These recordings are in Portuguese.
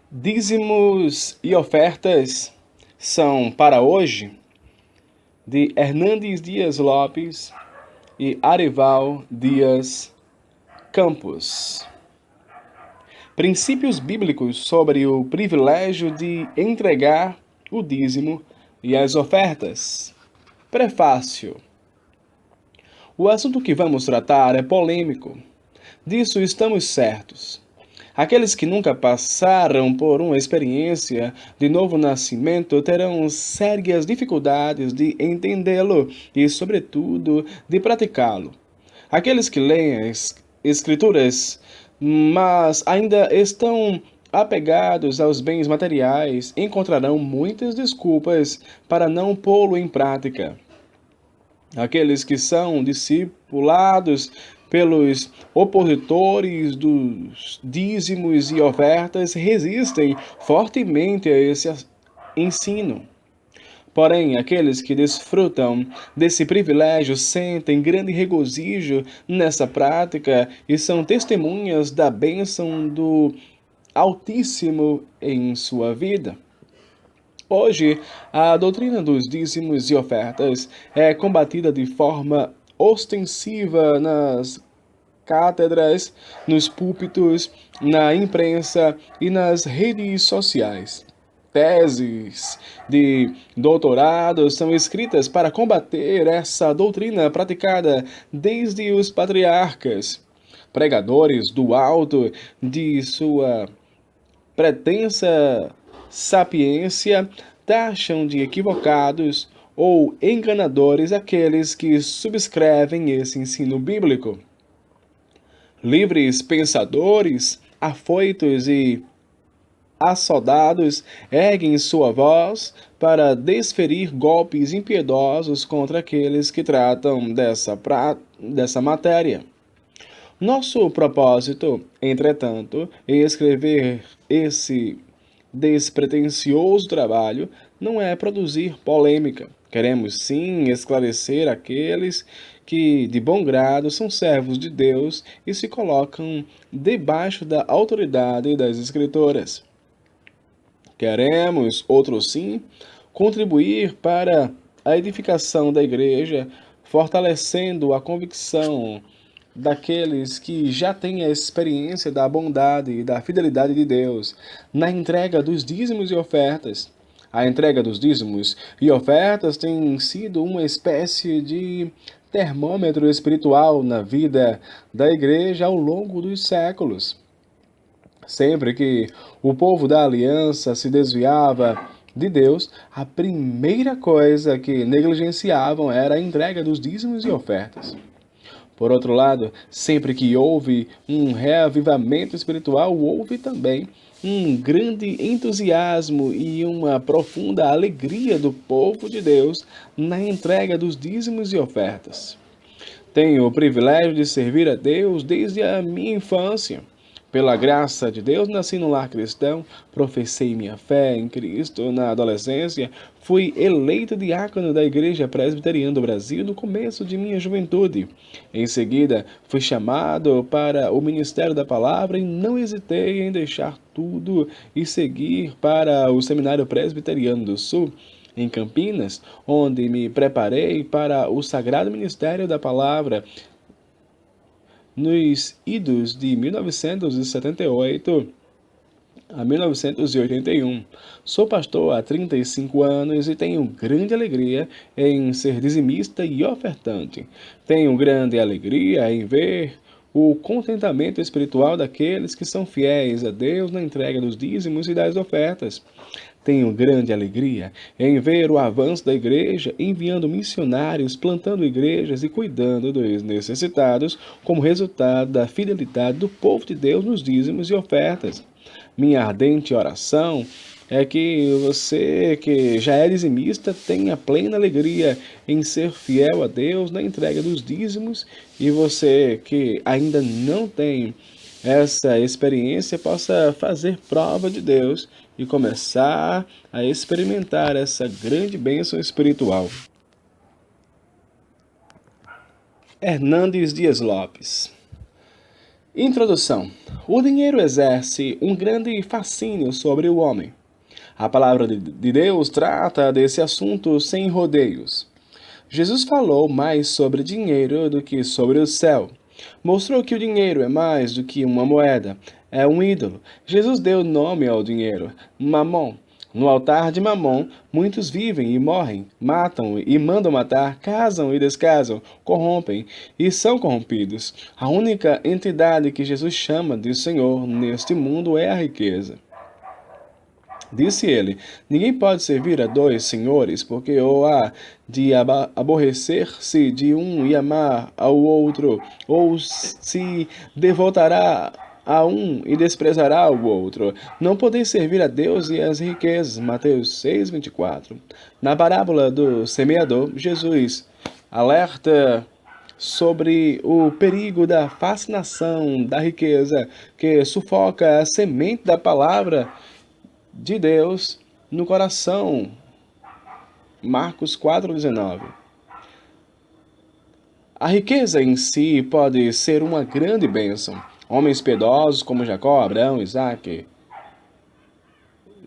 Dízimos e ofertas são para hoje, de Hernandes Dias Lopes e Arival Dias Campos. Princípios bíblicos sobre o privilégio de entregar o dízimo e as ofertas. Prefácio. O assunto que vamos tratar é polêmico. Disso estamos certos. Aqueles que nunca passaram por uma experiência de novo nascimento terão sérias dificuldades de entendê-lo e, sobretudo, de praticá-lo. Aqueles que leem as Escrituras, mas ainda estão apegados aos bens materiais, encontrarão muitas desculpas para não pô-lo em prática. Aqueles que são discipulados pelos opositores dos dízimos e ofertas resistem fortemente a esse ensino. Porém, aqueles que desfrutam desse privilégio sentem grande regozijo nessa prática e são testemunhas da bênção do Altíssimo em sua vida. Hoje, a doutrina dos dízimos e ofertas é combatida de forma ostensiva nas cátedras, nos púlpitos, na imprensa e nas redes sociais. Teses de doutorado são escritas para combater essa doutrina praticada desde os patriarcas. Pregadores do alto de sua pretensa sapiência taxam de equivocados ou enganadores aqueles que subscrevem esse ensino bíblico. Livres pensadores, afoitos e assodados erguem sua voz para desferir golpes impiedosos contra aqueles que tratam dessa matéria. Nosso propósito, entretanto, em escrever esse despretensioso trabalho não é produzir polêmica. Queremos sim esclarecer aqueles que, de bom grado, são servos de Deus e se colocam debaixo da autoridade das Escrituras. Queremos, outro sim, contribuir para a edificação da igreja, fortalecendo a convicção daqueles que já têm a experiência da bondade e da fidelidade de Deus na entrega dos dízimos e ofertas. A entrega dos dízimos e ofertas tem sido uma espécie de termômetro espiritual na vida da igreja ao longo dos séculos. Sempre que o povo da aliança se desviava de Deus, a primeira coisa que negligenciavam era a entrega dos dízimos e ofertas. Por outro lado, sempre que houve um reavivamento espiritual, houve também um grande entusiasmo e uma profunda alegria do povo de Deus na entrega dos dízimos e ofertas. Tenho o privilégio de servir a Deus desde a minha infância. Pela graça de Deus, nasci no lar cristão, professei minha fé em Cristo na adolescência, fui eleito diácono da Igreja Presbiteriana do Brasil no começo de minha juventude. Em seguida, fui chamado para o ministério da palavra e não hesitei em deixar tudo e seguir para o Seminário Presbiteriano do Sul, em Campinas, onde me preparei para o Sagrado Ministério da Palavra nos idos de 1978 a 1981. Sou pastor há 35 anos e tenho grande alegria em ser dizimista e ofertante. Tenho grande alegria em ver o contentamento espiritual daqueles que são fiéis a Deus na entrega dos dízimos e das ofertas. Tenho grande alegria em ver o avanço da igreja, enviando missionários, plantando igrejas e cuidando dos necessitados, como resultado da fidelidade do povo de Deus nos dízimos e ofertas. Minha ardente oração é que você, que já é dizimista, tenha plena alegria em ser fiel a Deus na entrega dos dízimos, e você que ainda não tem essa experiência possa fazer prova de Deus e começar a experimentar essa grande bênção espiritual. Hernandes Dias Lopes. Introdução. O dinheiro exerce um grande fascínio sobre o homem. A palavra de Deus trata desse assunto sem rodeios. Jesus falou mais sobre dinheiro do que sobre o céu. Mostrou que o dinheiro é mais do que uma moeda, é um ídolo. Jesus deu nome ao dinheiro, Mamon. No altar de Mamon, muitos vivem e morrem, matam e mandam matar, casam e descasam, corrompem e são corrompidos. A única entidade que Jesus chama de Senhor neste mundo é a riqueza. Disse ele: Ninguém pode servir a dois senhores, porque ou há de aborrecer-se de um e amar ao outro, ou se devotará a um e desprezará o outro. Não podeis servir a Deus e às riquezas. Mateus 6:24. Na parábola do semeador, Jesus alerta sobre o perigo da fascinação da riqueza que sufoca a semente da palavra de Deus no coração. Marcos 4:19. A riqueza em si pode ser uma grande bênção. Homens piedosos como Jacó, Abraão, Isaque,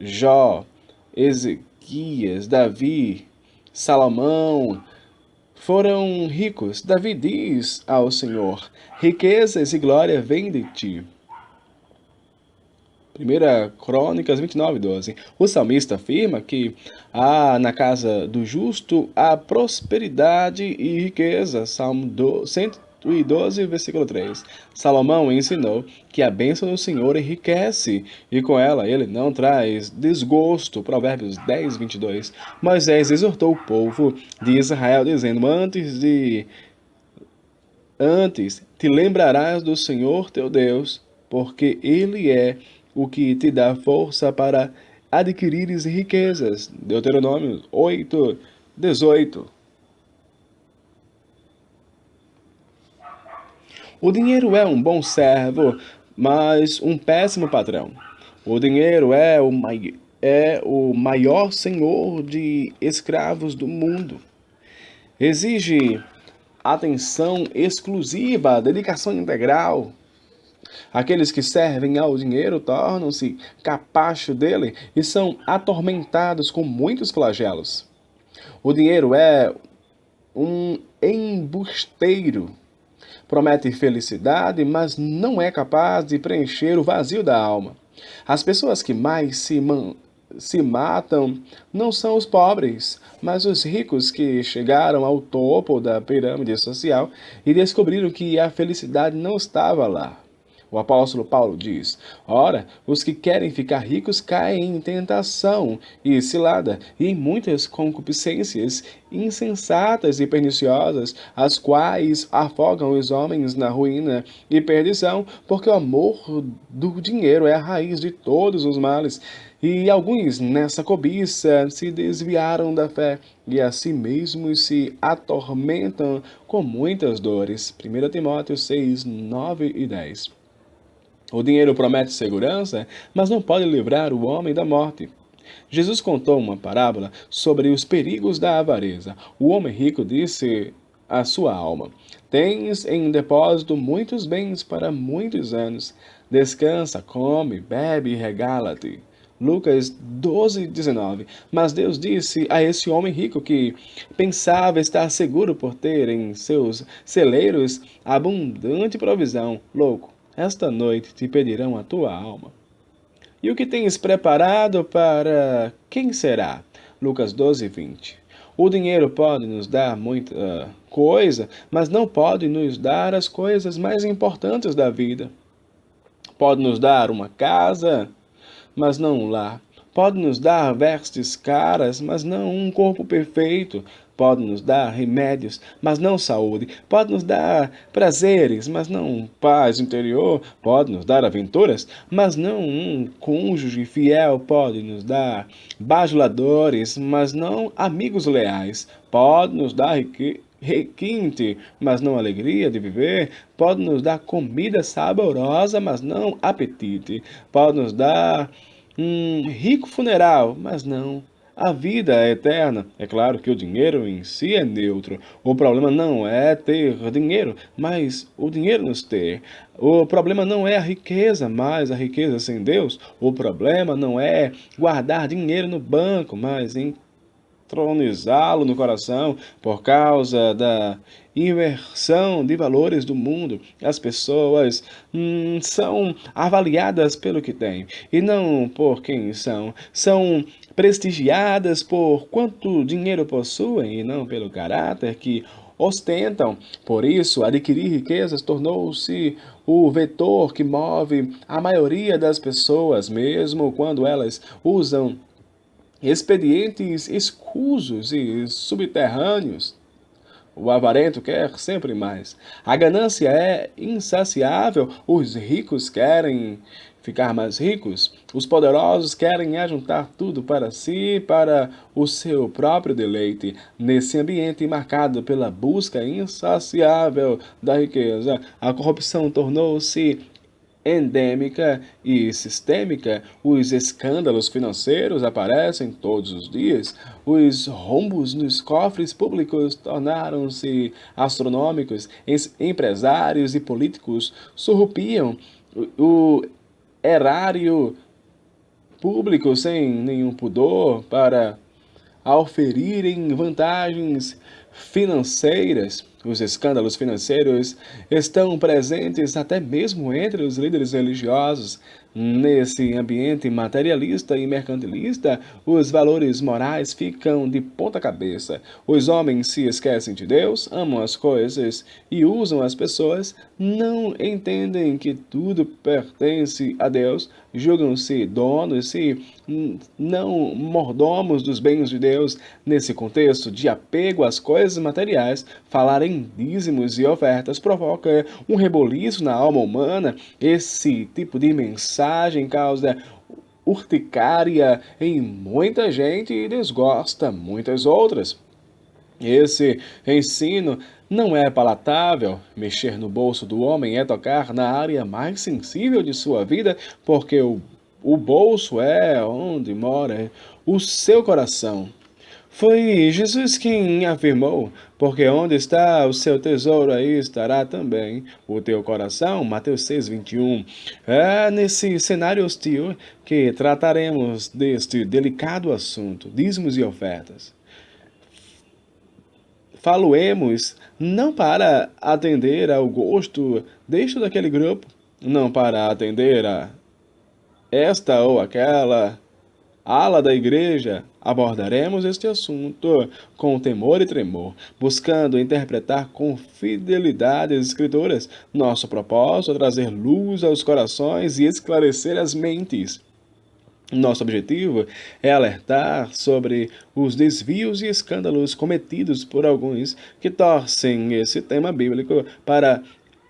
Jó, Ezequias, Davi, Salomão foram ricos. Davi diz ao Senhor: riquezas e glória vêm de ti. 1 Crônicas 29:12. O salmista afirma que há na casa do justo a prosperidade e riqueza. Salmo 112, versículo 3. Salomão ensinou que a bênção do Senhor enriquece e com ela ele não traz desgosto. Provérbios 10:22. Moisés exortou o povo de Israel dizendo: Antes te lembrarás do Senhor teu Deus, porque ele é o que te dá força para adquirires riquezas. Deuteronômio 8:18. O dinheiro é um bom servo, mas um péssimo patrão. O dinheiro é o maior senhor de escravos do mundo. Exige atenção exclusiva, dedicação integral. Aqueles que servem ao dinheiro tornam-se capacho dele e são atormentados com muitos flagelos. O dinheiro é um embusteiro. Promete felicidade, mas não é capaz de preencher o vazio da alma. As pessoas que mais se matam não são os pobres, mas os ricos que chegaram ao topo da pirâmide social e descobriram que a felicidade não estava lá. O apóstolo Paulo diz: Ora, os que querem ficar ricos caem em tentação e cilada, e em muitas concupiscências insensatas e perniciosas, as quais afogam os homens na ruína e perdição, porque o amor do dinheiro é a raiz de todos os males. E alguns nessa cobiça se desviaram da fé e a si mesmos se atormentam com muitas dores. 1 Timóteo 6, 9 e 10. O dinheiro promete segurança, mas não pode livrar o homem da morte. Jesus contou uma parábola sobre os perigos da avareza. O homem rico disse à sua alma: Tens em depósito muitos bens para muitos anos. Descansa, come, bebe e regala-te. Lucas 12:19. Mas Deus disse a esse homem rico que pensava estar seguro por ter em seus celeiros abundante provisão: Louco, esta noite te pedirão a tua alma. E o que tens preparado para quem será? Lucas 12:20. O dinheiro pode nos dar muita coisa, mas não pode nos dar as coisas mais importantes da vida. Pode nos dar uma casa, mas não um lar. Pode nos dar vestes caras, mas não um corpo perfeito. Pode nos dar remédios, mas não saúde. Pode nos dar prazeres, mas não paz interior. Pode nos dar aventuras, mas não um cônjuge fiel. Pode nos dar bajuladores, mas não amigos leais. Pode nos dar requinte, mas não alegria de viver. Pode nos dar comida saborosa, mas não apetite. Pode nos dar um rico funeral, mas não a vida é eterna. É claro que o dinheiro em si é neutro. O problema não é ter dinheiro, mas o dinheiro nos ter. O problema não é a riqueza, mas a riqueza sem Deus. O problema não é guardar dinheiro no banco, mas entronizá-lo no coração por causa da inversão de valores do mundo. As pessoas são avaliadas pelo que têm e não por quem são. São prestigiadas por quanto dinheiro possuem e não pelo caráter que ostentam. Por isso, adquirir riquezas tornou-se o vetor que move a maioria das pessoas, mesmo quando elas usam expedientes escusos e subterrâneos. O avarento quer sempre mais. A ganância é insaciável. Os ricos querem ficar mais ricos. Os poderosos querem ajuntar tudo para si, para o seu próprio deleite. Nesse ambiente marcado pela busca insaciável da riqueza, a corrupção tornou-se endêmica e sistêmica. Os escândalos financeiros aparecem todos os dias. Os rombos nos cofres públicos tornaram-se astronômicos. Empresários e políticos surrupiam o erário público sem nenhum pudor para oferirem vantagens financeiras. Os escândalos financeiros estão presentes até mesmo entre os líderes religiosos. Nesse ambiente materialista e mercantilista, os valores morais ficam de ponta cabeça. Os homens se esquecem de Deus, amam as coisas e usam as pessoas, não entendem que tudo pertence a Deus, julgam-se donos e não mordomos dos bens de Deus. Nesse contexto de apego às coisas materiais, falar em dízimos e ofertas provoca um reboliço na alma humana. Esse tipo de mensagem causa urticária em muita gente e desgosta muitas outras. Esse ensino não é palatável. Mexer no bolso do homem é tocar na área mais sensível de sua vida, porque o bolso é onde mora o seu coração. Foi Jesus quem afirmou, porque onde está o seu tesouro, aí estará também o teu coração. Mateus 6:21. É nesse cenário hostil que trataremos deste delicado assunto, dízimos e ofertas. Faloemos não para atender ao gosto deste daquele grupo, não para atender a esta ou aquela ala da igreja. Abordaremos este assunto com temor e tremor, buscando interpretar com fidelidade as Escrituras. Nosso propósito é trazer luz aos corações e esclarecer as mentes. Nosso objetivo é alertar sobre os desvios e escândalos cometidos por alguns que torcem esse tema bíblico para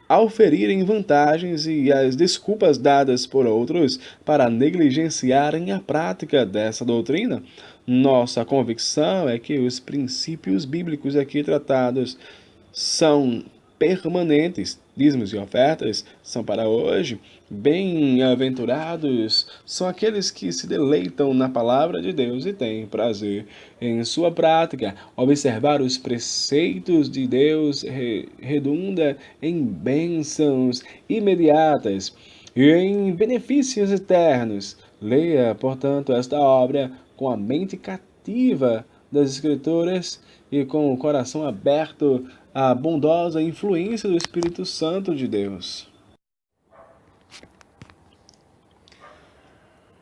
auferirem vantagens e as desculpas dadas por outros para negligenciarem a prática dessa doutrina. Nossa convicção é que os princípios bíblicos aqui tratados são permanentes. Dízimos e ofertas são para hoje. Bem-aventurados são aqueles que se deleitam na palavra de Deus e têm prazer em sua prática. Observar os preceitos de Deus redunda em bênçãos imediatas e em benefícios eternos. Leia, portanto, esta obra com a mente cativa das Escrituras e com o coração aberto à bondosa influência do Espírito Santo de Deus.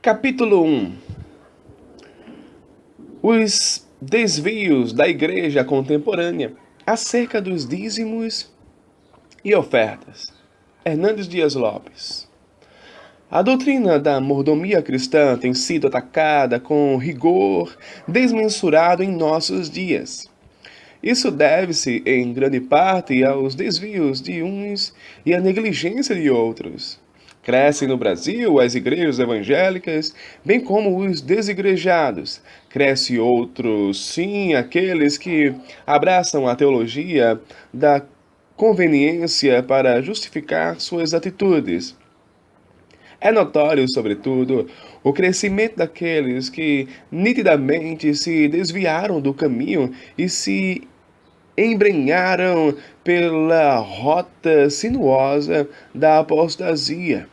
Capítulo 1. Os desvios da igreja contemporânea acerca dos dízimos e ofertas. Hernandes Dias Lopes. A doutrina da mordomia cristã tem sido atacada com rigor desmensurado em nossos dias. Isso deve-se, em grande parte, aos desvios de uns e à negligência de outros. Crescem no Brasil as igrejas evangélicas, bem como os desigrejados. Cresce outros, sim, aqueles que abraçam a teologia da conveniência para justificar suas atitudes. É notório, sobretudo, o crescimento daqueles que nitidamente se desviaram do caminho e se embrenharam pela rota sinuosa da apostasia.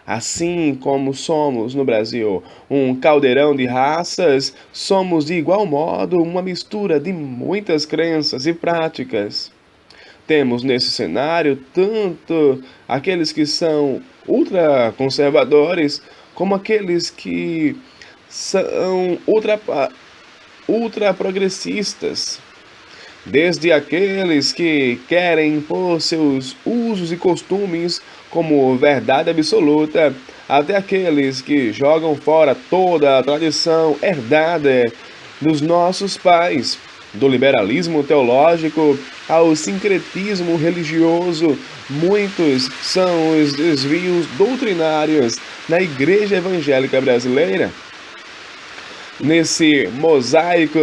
Assim como somos no Brasil um caldeirão de raças, somos de igual modo uma mistura de muitas crenças e práticas. Temos nesse cenário tanto aqueles que são ultraconservadores, como aqueles que são ultraprogressistas, desde aqueles que querem impor seus usos e costumes como verdade absoluta, até aqueles que jogam fora toda a tradição herdada dos nossos pais, do liberalismo teológico ao sincretismo religioso. Muitos são os desvios doutrinários na Igreja Evangélica Brasileira. Nesse mosaico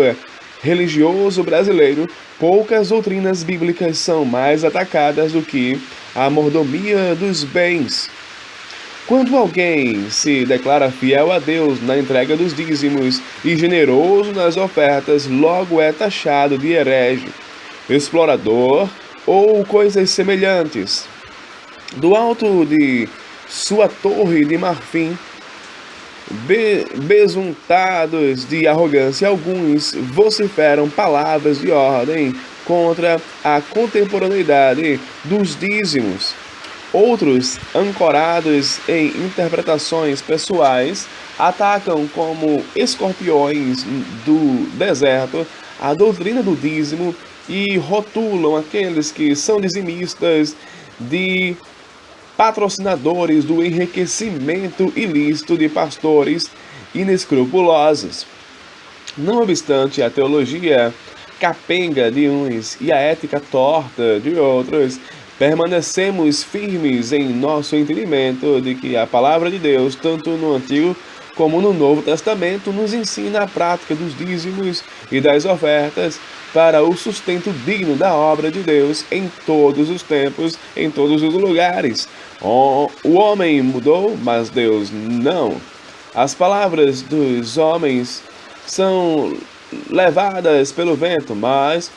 religioso brasileiro, poucas doutrinas bíblicas são mais atacadas do que a mordomia dos bens. Quando alguém se declara fiel a Deus na entrega dos dízimos e generoso nas ofertas, logo é taxado de herege, explorador ou coisas semelhantes. Do alto de sua torre de marfim, besuntados de arrogância, alguns vociferam palavras de ordem contra a contemporaneidade dos dízimos. Outros, ancorados em interpretações pessoais, atacam como escorpiões do deserto a doutrina do dízimo e rotulam aqueles que são dizimistas de patrocinadores do enriquecimento ilícito de pastores inescrupulosos. Não obstante a teologia capenga de uns e a ética torta de outros, permanecemos firmes em nosso entendimento de que a palavra de Deus, tanto no Antigo como no Novo Testamento, nos ensina a prática dos dízimos e das ofertas para o sustento digno da obra de Deus em todos os tempos, em todos os lugares. O homem mudou, mas Deus não. As palavras dos homens são levadas pelo vento, mas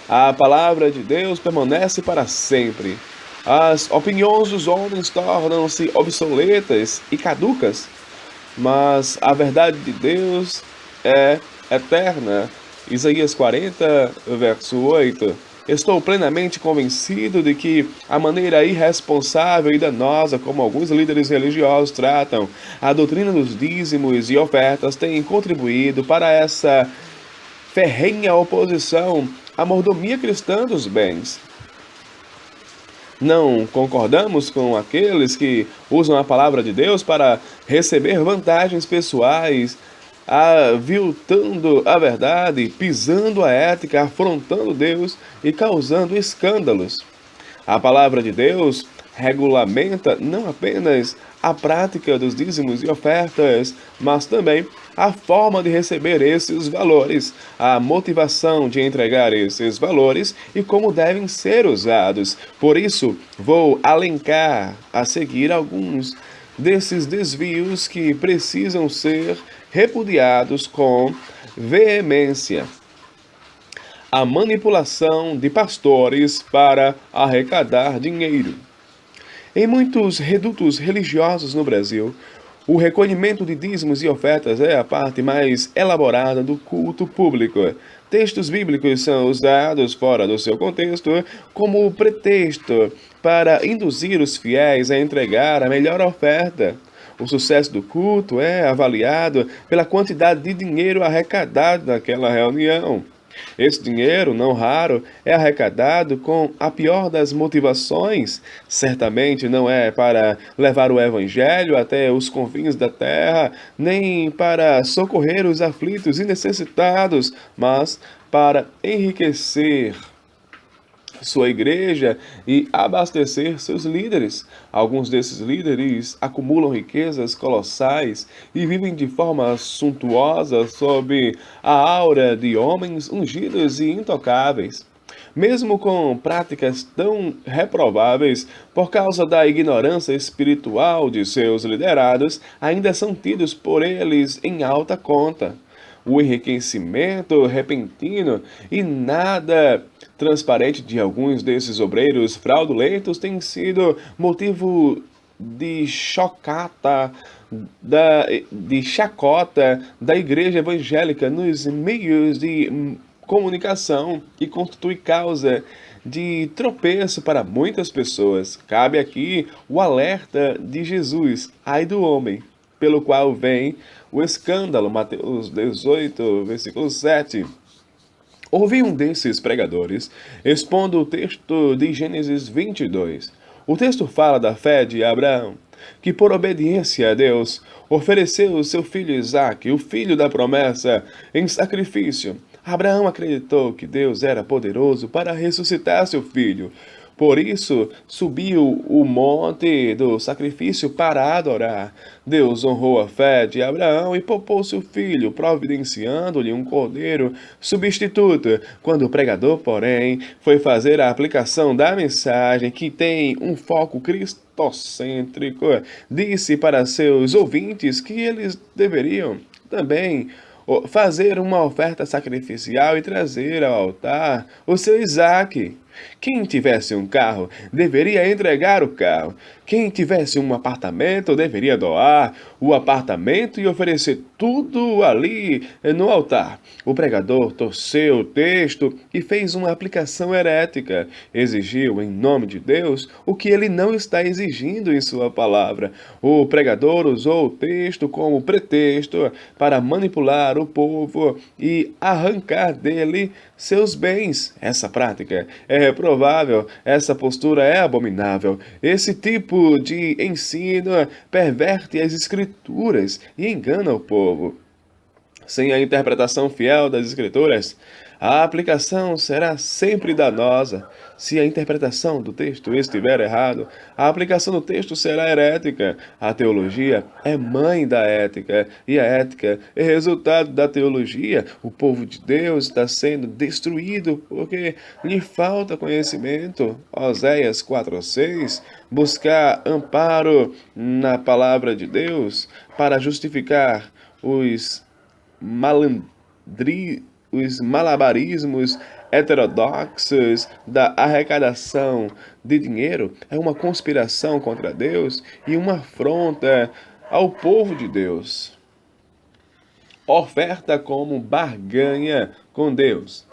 a palavra de Deus permanece para sempre. As opiniões dos homens tornam-se obsoletas e caducas, mas a verdade de Deus é eterna. Isaías 40, verso 8. Estou plenamente convencido de que a maneira irresponsável e danosa como alguns líderes religiosos tratam a doutrina dos dízimos e ofertas tem contribuído para essa ferrenha oposição à mordomia cristã dos bens. Não concordamos com aqueles que usam a palavra de Deus para receber vantagens pessoais, aviltando a verdade, pisando a ética, afrontando Deus e causando escândalos. A palavra de Deus regulamenta não apenas a prática dos dízimos e ofertas, mas também a forma de receber esses valores, a motivação de entregar esses valores e como devem ser usados. Por isso, vou alencar a seguir alguns desses desvios que precisam ser repudiados com veemência. A manipulação de pastores para arrecadar dinheiro. Em muitos redutos religiosos no Brasil, o recolhimento de dízimos e ofertas é a parte mais elaborada do culto público. Textos bíblicos são usados fora do seu contexto como pretexto para induzir os fiéis a entregar a melhor oferta. O sucesso do culto é avaliado pela quantidade de dinheiro arrecadado naquela reunião. Esse dinheiro, não raro, é arrecadado com a pior das motivações. Certamente não é para levar o evangelho até os confins da terra, nem para socorrer os aflitos e necessitados, mas para enriquecer sua igreja e abastecer seus líderes. Alguns desses líderes acumulam riquezas colossais e vivem de forma suntuosa sob a aura de homens ungidos e intocáveis. mesmo com práticas tão reprováveis, por causa da ignorância espiritual de seus liderados, ainda são tidos por eles em alta conta. O enriquecimento repentino e nada transparente de alguns desses obreiros fraudulentos tem sido motivo de de chacota da igreja evangélica nos meios de comunicação e constitui causa de tropeço para muitas pessoas. Cabe aqui o alerta de Jesus, ai do homem, pelo qual vem o escândalo. Mateus 18, versículo 7. Ouvi um desses pregadores expondo o texto de Gênesis 22. O texto fala da fé de Abraão, que por obediência a Deus ofereceu seu filho Isaque, o filho da promessa, em sacrifício. Abraão acreditou que Deus era poderoso para ressuscitar seu filho. Por isso, subiu o monte do sacrifício para adorar. Deus honrou a fé de Abraão e poupou seu filho, providenciando-lhe um cordeiro substituto. Quando o pregador, porém, foi fazer a aplicação da mensagem, que tem um foco cristocêntrico, disse para seus ouvintes que eles deveriam também fazer uma oferta sacrificial e trazer ao altar o seu Isaque. Quem tivesse um carro deveria entregar o carro. Quem tivesse um apartamento deveria doar o apartamento e oferecer tudo ali no altar. O pregador torceu o texto e fez uma aplicação herética. Exigiu, em nome de Deus, o que ele não está exigindo em sua palavra. O pregador usou o texto como pretexto para manipular o povo e arrancar dele seus bens. Essa prática é reprovável, essa postura é abominável. Esse tipo de ensino perverte as escrituras e engana o povo. Sem a interpretação fiel das escrituras, a aplicação será sempre danosa. Se a interpretação do texto estiver errado, a aplicação do texto será herética. A teologia é mãe da ética, e a ética é resultado da teologia. O povo de Deus está sendo destruído porque lhe falta conhecimento. Oséias 4:6. Buscar amparo na palavra de Deus para justificar os malabarismos heterodoxos da arrecadação de dinheiro é uma conspiração contra Deus e uma afronta ao povo de Deus. Oferta como barganha com Deus.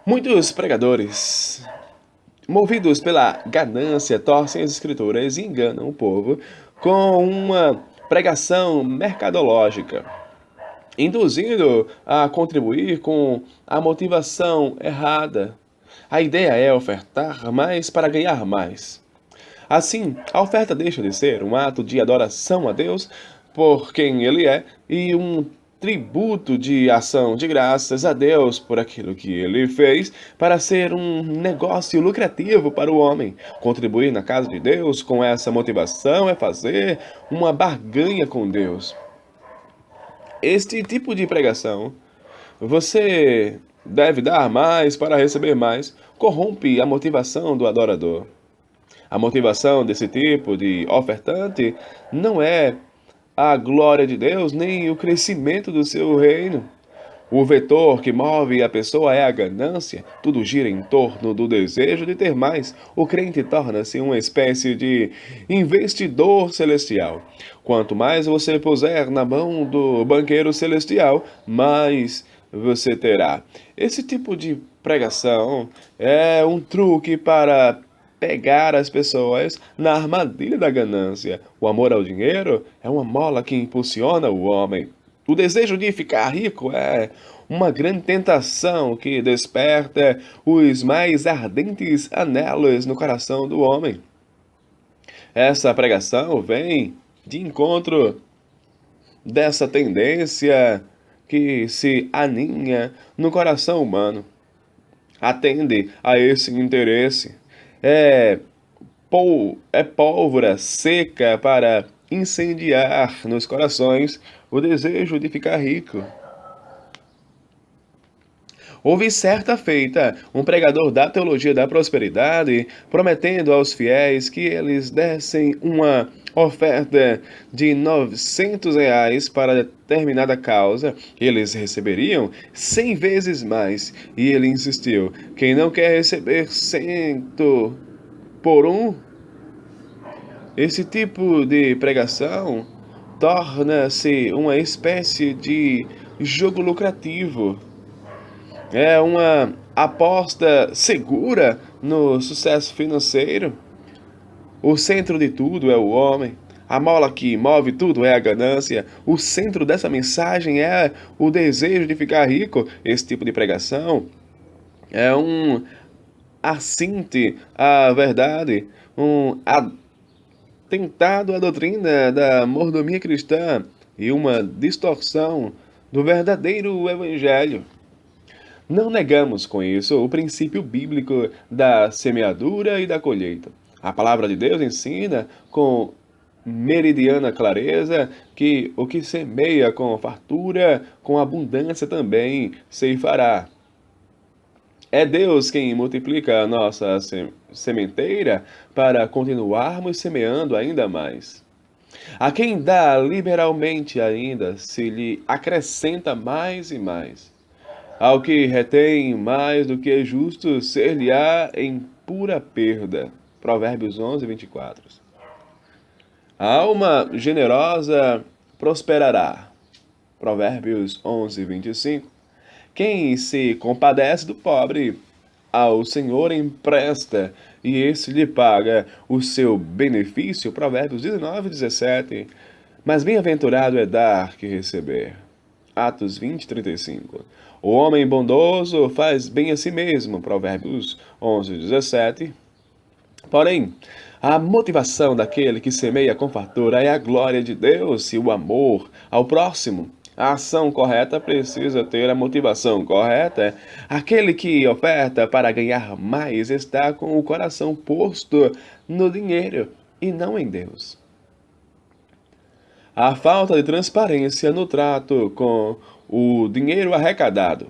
Muitos pregadores, movidos pela ganância, torcem as escrituras e enganam o povo com uma pregação mercadológica, induzindo a contribuir com a motivação errada. A ideia é ofertar mais para ganhar mais. Assim, a oferta deixa de ser um ato de adoração a Deus por quem Ele é e um tributo de ação de graças a Deus por aquilo que Ele fez, para ser um negócio lucrativo para o homem. Contribuir na casa de Deus com essa motivação é fazer uma barganha com Deus. Este tipo de pregação, você deve dar mais para receber mais, corrompe a motivação do adorador. A motivação desse tipo de ofertante não é a glória de Deus nem o crescimento do seu reino. O vetor que move a pessoa é a ganância. Tudo gira em torno do desejo de ter mais. O crente torna-se uma espécie de investidor celestial. Quanto mais você puser na mão do banqueiro celestial, mais você terá. Esse tipo de pregação é um truque para pegar as pessoas na armadilha da ganância. O amor ao dinheiro é uma mola que impulsiona o homem. O desejo de ficar rico é uma grande tentação que desperta os mais ardentes anelos no coração do homem. Essa pregação vem de encontro dessa tendência que se aninha no coração humano. Atende a esse interesse. É pólvora seca para incendiar nos corações o desejo de ficar rico. Houve certa feita um pregador da teologia da prosperidade prometendo aos fiéis que eles dessem uma oferta de R$ 900 para determinada causa, eles receberiam 100 vezes mais. E ele insistiu: quem não quer receber 100 por um? Esse tipo de pregação torna-se uma espécie de jogo lucrativo. É uma aposta segura no sucesso financeiro. O centro de tudo é o homem. A mola que move tudo é a ganância. O centro dessa mensagem é o desejo de ficar rico. Esse tipo de pregação é um assinte à verdade, um atentado à doutrina da mordomia cristã e uma distorção do verdadeiro evangelho. Não negamos com isso o princípio bíblico da semeadura e da colheita. A palavra de Deus ensina com meridiana clareza que o que semeia com fartura, com abundância também ceifará. É Deus quem multiplica a nossa sementeira para continuarmos semeando ainda mais. A quem dá liberalmente ainda se lhe acrescenta mais e mais. Ao que retém mais do que é justo, ser-lhe-á em pura perda. Provérbios 11:24. A alma generosa prosperará. Provérbios 11:25. Quem se compadece do pobre, ao Senhor empresta, e esse lhe paga o seu benefício. Provérbios 19:17. Mas bem-aventurado é dar que receber. Atos 20:35. O homem bondoso faz bem a si mesmo. Provérbios 11:17. Porém, a motivação daquele que semeia com fartura é a glória de Deus e o amor ao próximo. A ação correta precisa ter a motivação correta. Aquele que oferta para ganhar mais está com o coração posto no dinheiro e não em Deus. A falta de transparência no trato com o dinheiro arrecadado.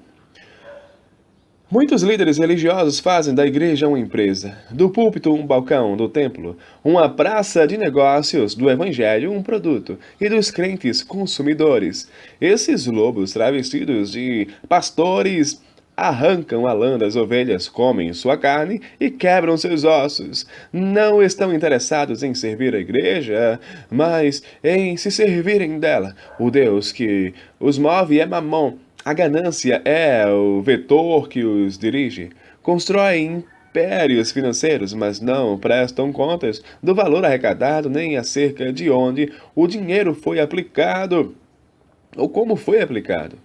Muitos líderes religiosos fazem da igreja uma empresa, do púlpito um balcão do templo, uma praça de negócios, do evangelho um produto e dos crentes consumidores. Esses lobos travestidos de pastores arrancam a lã das ovelhas, comem sua carne e quebram seus ossos. Não estão interessados em servir a igreja, mas em se servirem dela. O Deus que os move é Mamon. A ganância é o vetor que os dirige. Constroem impérios financeiros, mas não prestam contas do valor arrecadado nem acerca de onde o dinheiro foi aplicado ou como foi aplicado.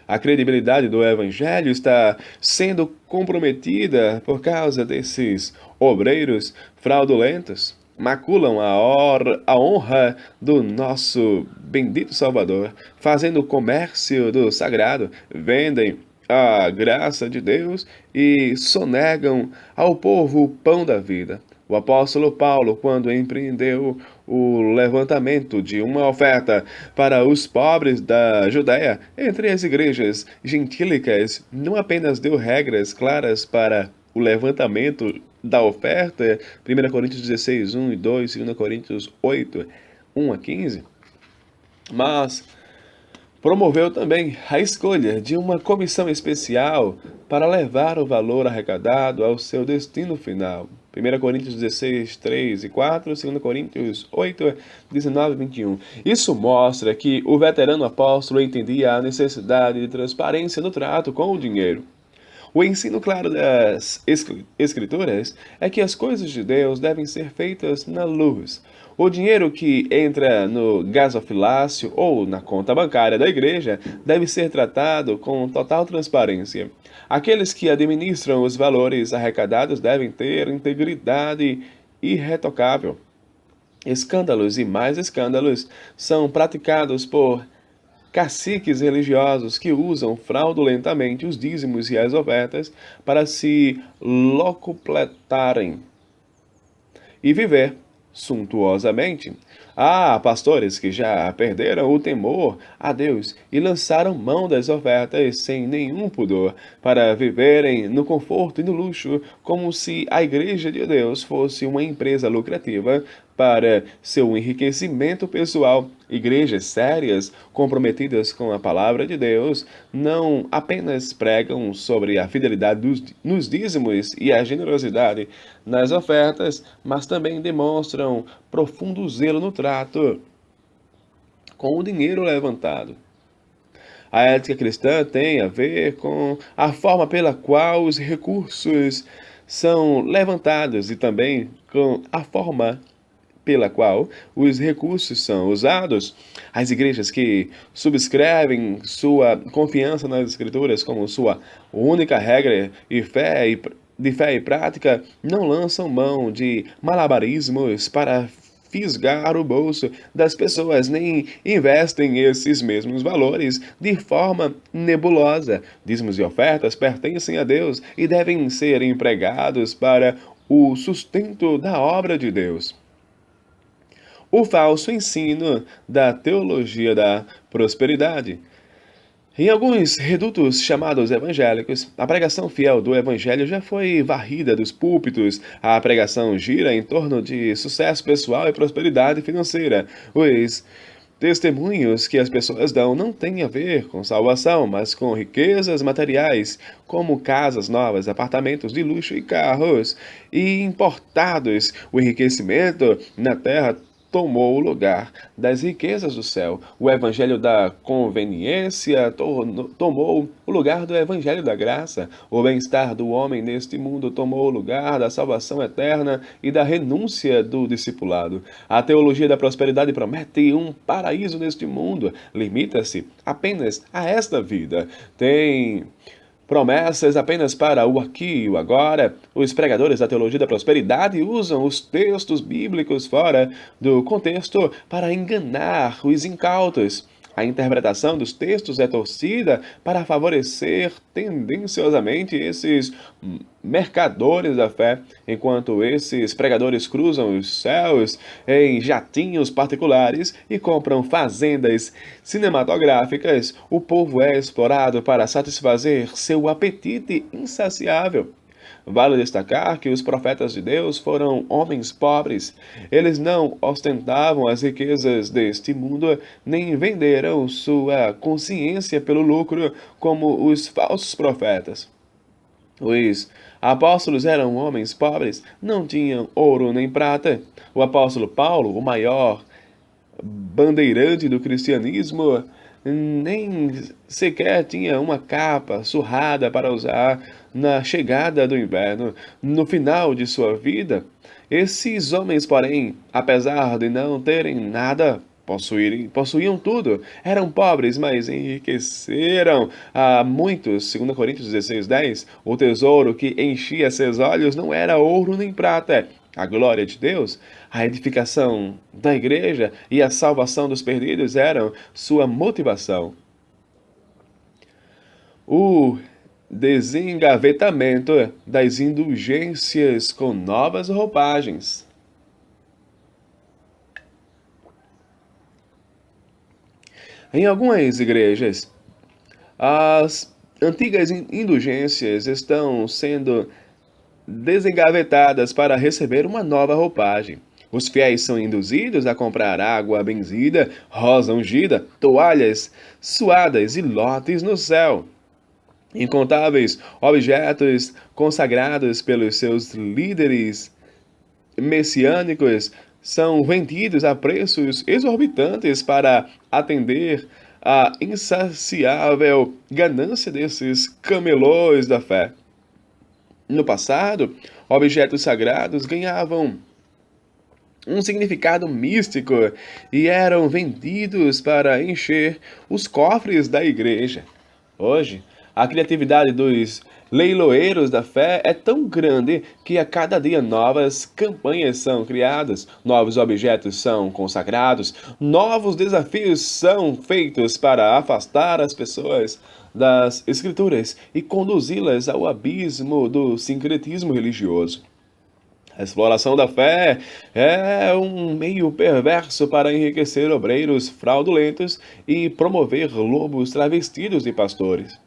A credibilidade do Evangelho está sendo comprometida por causa desses obreiros fraudulentos. Maculam a honra do nosso bendito Salvador, fazendo comércio do sagrado, vendem a graça de Deus e sonegam ao povo o pão da vida. O apóstolo Paulo, quando empreendeu o levantamento de uma oferta para os pobres da Judéia, entre as igrejas gentílicas, não apenas deu regras claras para o levantamento da oferta, 1 Coríntios 16, 1 e 2, 2 Coríntios 8, 1 a 15, mas promoveu também a escolha de uma comissão especial para levar o valor arrecadado ao seu destino final. 1 Coríntios 16, 3 e 4, 2 Coríntios 8, 19 e 21. Isso mostra que o veterano apóstolo entendia a necessidade de transparência no trato com o dinheiro. O ensino claro das Escrituras é que as coisas de Deus devem ser feitas na luz. O dinheiro que entra no gasofilácio ou na conta bancária da igreja deve ser tratado com total transparência. Aqueles que administram os valores arrecadados devem ter integridade irretocável. Escândalos e mais escândalos são praticados por caciques religiosos que usam fraudulentamente os dízimos e as ofertas para se locupletarem e viver suntuosamente. Há pastores que já perderam o temor a Deus e lançaram mão das ofertas sem nenhum pudor, para viverem no conforto e no luxo, como se a Igreja de Deus fosse uma empresa lucrativa para seu enriquecimento pessoal. Igrejas sérias, comprometidas com a palavra de Deus, não apenas pregam sobre a fidelidade nos dízimos e a generosidade nas ofertas, mas também demonstram profundo zelo no trato com o dinheiro levantado. A ética cristã tem a ver com a forma pela qual os recursos são levantados e também com a forma pela qual os recursos são usados. As igrejas que subscrevem sua confiança nas Escrituras como sua única regra de fé e prática não lançam mão de malabarismos para fisgar o bolso das pessoas, nem investem esses mesmos valores de forma nebulosa. Dízimos e ofertas pertencem a Deus e devem ser empregados para o sustento da obra de Deus. O falso ensino da teologia da prosperidade. Em alguns redutos chamados evangélicos, a pregação fiel do evangelho já foi varrida dos púlpitos. A pregação gira em torno de sucesso pessoal e prosperidade financeira. Os testemunhos que as pessoas dão não têm a ver com salvação, mas com riquezas materiais, como casas novas, apartamentos de luxo e carros importados. O enriquecimento na terra tomou o lugar das riquezas do céu. O evangelho da conveniência tomou o lugar do evangelho da graça. O bem-estar do homem neste mundo tomou o lugar da salvação eterna e da renúncia do discipulado. A teologia da prosperidade promete um paraíso neste mundo. Limita-se apenas a esta vida. Tem promessas apenas para o aqui e o agora. Os pregadores da teologia da prosperidade usam os textos bíblicos fora do contexto para enganar os incautos. A interpretação dos textos é torcida para favorecer tendenciosamente esses mercadores da fé, enquanto esses pregadores cruzam os céus em jatinhos particulares e compram fazendas cinematográficas. O povo é explorado para satisfazer seu apetite insaciável. Vale destacar que os profetas de Deus foram homens pobres. Eles não ostentavam as riquezas deste mundo, nem venderam sua consciência pelo lucro, como os falsos profetas. Os apóstolos eram homens pobres, não tinham ouro nem prata. O apóstolo Paulo, o maior bandeirante do cristianismo, nem sequer tinha uma capa surrada para usar na chegada do inverno. No final de sua vida, esses homens, porém, apesar de não terem nada, possuíam tudo. Eram pobres, mas enriqueceram a muitos. 2 Coríntios 16:10. O tesouro que enchia seus olhos não era ouro nem prata. A glória de Deus, a edificação da igreja e a salvação dos perdidos eram sua motivação. O desengavetamento das indulgências com novas roupagens. Em algumas igrejas, as antigas indulgências estão sendo desengavetadas para receber uma nova roupagem. Os fiéis são induzidos a comprar água benzida, rosa ungida, toalhas suadas e lotes no céu. Incontáveis objetos consagrados pelos seus líderes messiânicos são vendidos a preços exorbitantes para atender à insaciável ganância desses camelôs da fé. No passado, objetos sagrados ganhavam um significado místico e eram vendidos para encher os cofres da igreja. Hoje, a criatividade dos leiloeiros da fé é tão grande que a cada dia novas campanhas são criadas, novos objetos são consagrados, novos desafios são feitos para afastar as pessoas das Escrituras e conduzi-las ao abismo do sincretismo religioso. A exploração da fé é um meio perverso para enriquecer obreiros fraudulentos e promover lobos travestidos de pastores.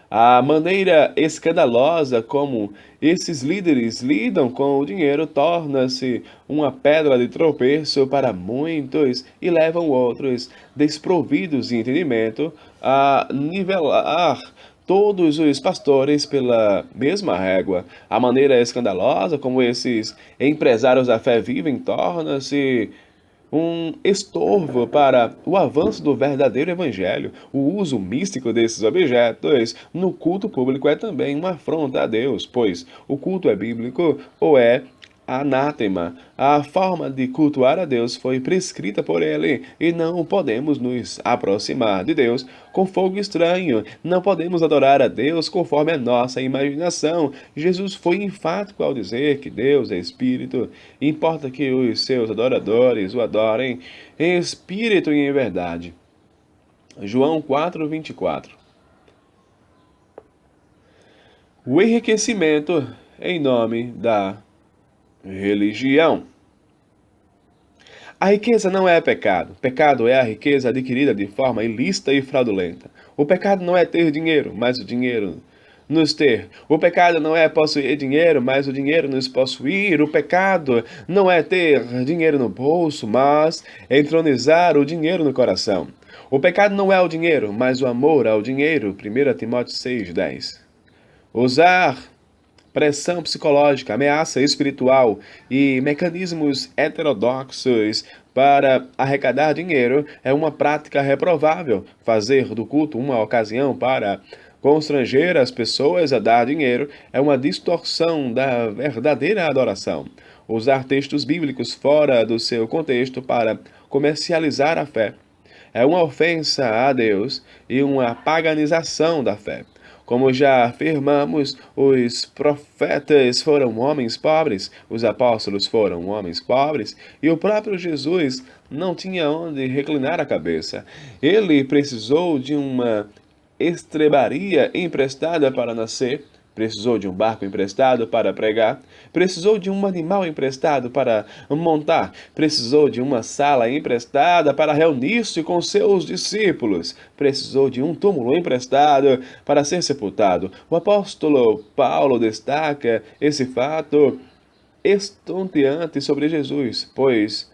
A maneira escandalosa como esses líderes lidam com o dinheiro torna-se uma pedra de tropeço para muitos e levam outros, desprovidos de entendimento, a nivelar todos os pastores pela mesma régua. A maneira escandalosa como esses empresários da fé vivem torna-se um estorvo para o avanço do verdadeiro evangelho. O uso místico desses objetos no culto público é também uma afronta a Deus, pois o culto é bíblico ou é anátema. A forma de cultuar a Deus foi prescrita por ele e não podemos nos aproximar de Deus com fogo estranho. Não podemos adorar a Deus conforme a nossa imaginação. Jesus foi enfático ao dizer que Deus é espírito. Importa que os seus adoradores o adorem em espírito e em verdade. João 4:24. O enriquecimento em nome da religião. A riqueza não é pecado. Pecado é a riqueza adquirida de forma ilícita e fraudulenta. O pecado não é ter dinheiro, mas o dinheiro nos ter. O pecado não é possuir dinheiro, mas o dinheiro nos possuir. O pecado não é ter dinheiro no bolso, mas entronizar o dinheiro no coração. O pecado não é o dinheiro, mas o amor ao dinheiro. 1 Timóteo 6:10. Usar pressão psicológica, ameaça espiritual e mecanismos heterodoxos para arrecadar dinheiro é uma prática reprovável. Fazer do culto uma ocasião para constranger as pessoas a dar dinheiro é uma distorção da verdadeira adoração. Usar textos bíblicos fora do seu contexto para comercializar a fé é uma ofensa a Deus e uma paganização da fé. Como já afirmamos, os profetas foram homens pobres, os apóstolos foram homens pobres, e o próprio Jesus não tinha onde reclinar a cabeça. Ele precisou de uma estrebaria emprestada para nascer, precisou de um barco emprestado para pregar, precisou de um animal emprestado para montar, precisou de uma sala emprestada para reunir-se com seus discípulos, precisou de um túmulo emprestado para ser sepultado. O apóstolo Paulo destaca esse fato estonteante sobre Jesus, pois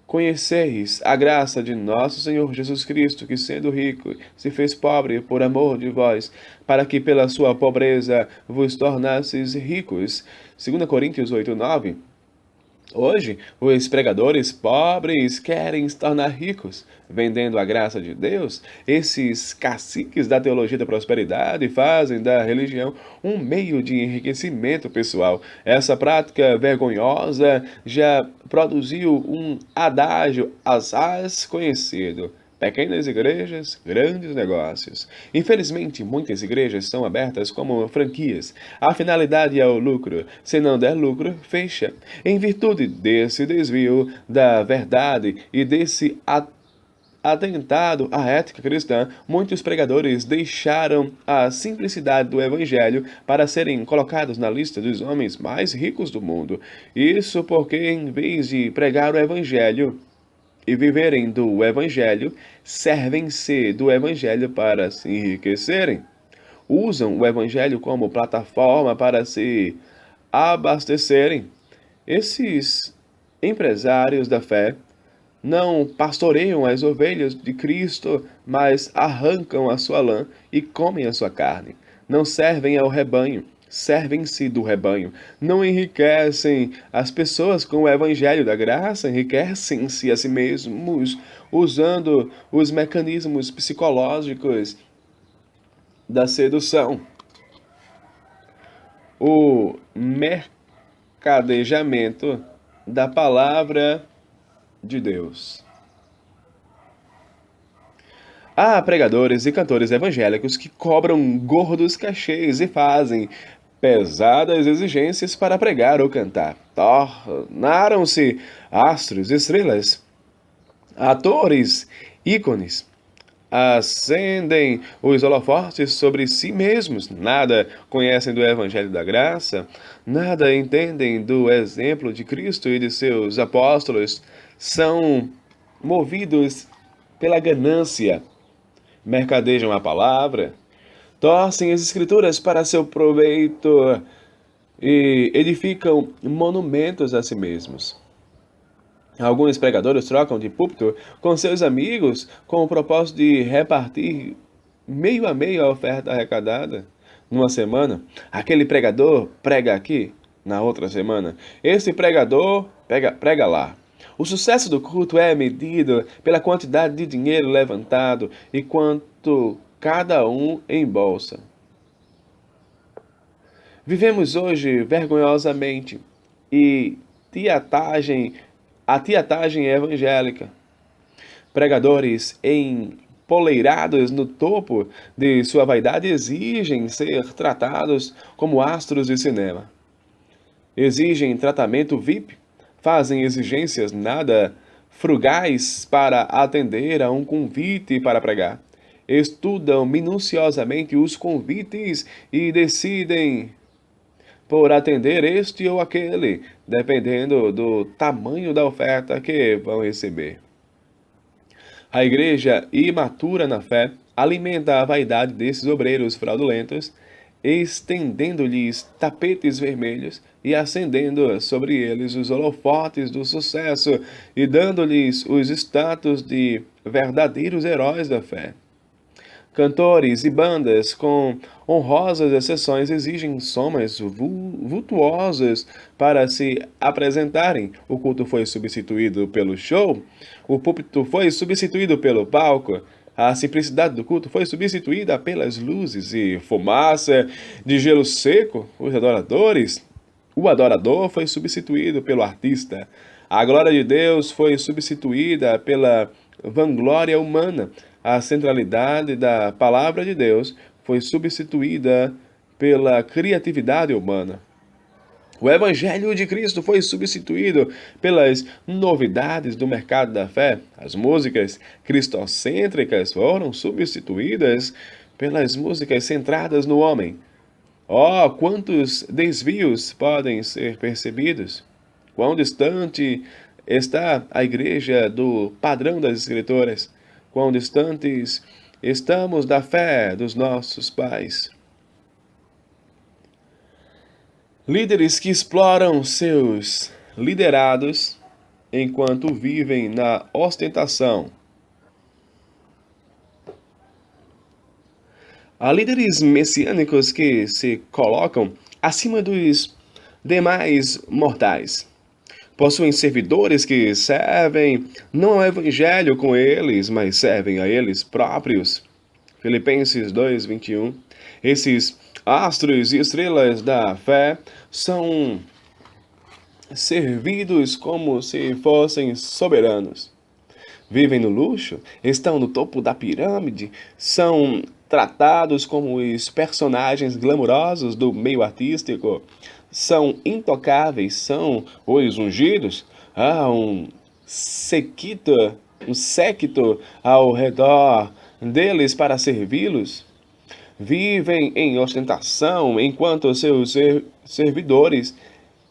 conheceis a graça de nosso Senhor Jesus Cristo, que sendo rico, se fez pobre por amor de vós, para que pela sua pobreza vos tornasseis ricos. 2 Coríntios 8:9. Hoje, os pregadores pobres querem se tornar ricos, vendendo a graça de Deus. Esses caciques da teologia da prosperidade fazem da religião um meio de enriquecimento pessoal. Essa prática vergonhosa já produziu um adágio assaz conhecido: pequenas igrejas, grandes negócios. Infelizmente, muitas igrejas são abertas como franquias. A finalidade é o lucro. Se não der lucro, fecha. Em virtude desse desvio da verdade e desse atentado à ética cristã, muitos pregadores deixaram a simplicidade do evangelho para serem colocados na lista dos homens mais ricos do mundo. Isso porque, em vez de pregar o evangelho e viverem do Evangelho, servem-se do Evangelho para se enriquecerem. Usam o Evangelho como plataforma para se abastecerem. Esses empresários da fé não pastoreiam as ovelhas de Cristo, mas arrancam a sua lã e comem a sua carne. Não servem ao rebanho, servem-se do rebanho. Não enriquecem as pessoas com o evangelho da graça, enriquecem-se a si mesmos usando os mecanismos psicológicos da sedução. O mercadejamento da palavra de Deus. Há pregadores e cantores evangélicos que cobram gordos cachês e fazem pesadas exigências para pregar ou cantar. Tornaram-se astros, estrelas, atores, ícones. acendem os holofotes sobre si mesmos, nada conhecem do Evangelho da Graça, nada entendem do exemplo de Cristo e de seus apóstolos, são movidos pela ganância, mercadejam a palavra, torcem as Escrituras para seu proveito e edificam monumentos a si mesmos. Alguns pregadores trocam de púlpito com seus amigos com o propósito de repartir meio a meio a oferta arrecadada. Numa semana, aquele pregador prega aqui, na outra semana, esse pregador prega lá. O sucesso do culto é medido pela quantidade de dinheiro levantado e quanto cada um embolsa. Vivemos hoje vergonhosamente e a tietagem evangélica. Pregadores empoleirados no topo de sua vaidade exigem ser tratados como astros de cinema. Exigem tratamento VIP, fazem exigências nada frugais para atender a um convite para pregar. Estudam minuciosamente os convites e decidem por atender este ou aquele, dependendo do tamanho da oferta que vão receber. A igreja imatura na fé alimenta a vaidade desses obreiros fraudulentos, estendendo-lhes tapetes vermelhos e acendendo sobre eles os holofotes do sucesso e dando-lhes os status de verdadeiros heróis da fé. Cantores e bandas, com honrosas exceções, exigem somas vultuosas para se apresentarem. O culto foi substituído pelo show, o púlpito foi substituído pelo palco, a simplicidade do culto foi substituída pelas luzes e fumaça de gelo seco. O adorador foi substituído pelo artista. A glória de Deus foi substituída pela vanglória humana. A centralidade da palavra de Deus foi substituída pela criatividade humana. O Evangelho de Cristo foi substituído pelas novidades do mercado da fé. As músicas cristocêntricas foram substituídas pelas músicas centradas no homem. Oh, quantos desvios podem ser percebidos! Quão distante está a igreja do padrão das Escrituras! Quão distantes estamos da fé dos nossos pais. Líderes que exploram seus liderados enquanto vivem na ostentação. Há líderes messiânicos que se colocam acima dos demais mortais. Possuem servidores que servem não ao evangelho com eles, mas servem a eles próprios. Filipenses 2:21. Esses astros e estrelas da fé são servidos como se fossem soberanos. Vivem no luxo, estão no topo da pirâmide, são tratados como os personagens glamurosos do meio artístico, são intocáveis, são os ungidos. Há um séquito ao redor deles para servi-los. Vivem em ostentação enquanto seus servidores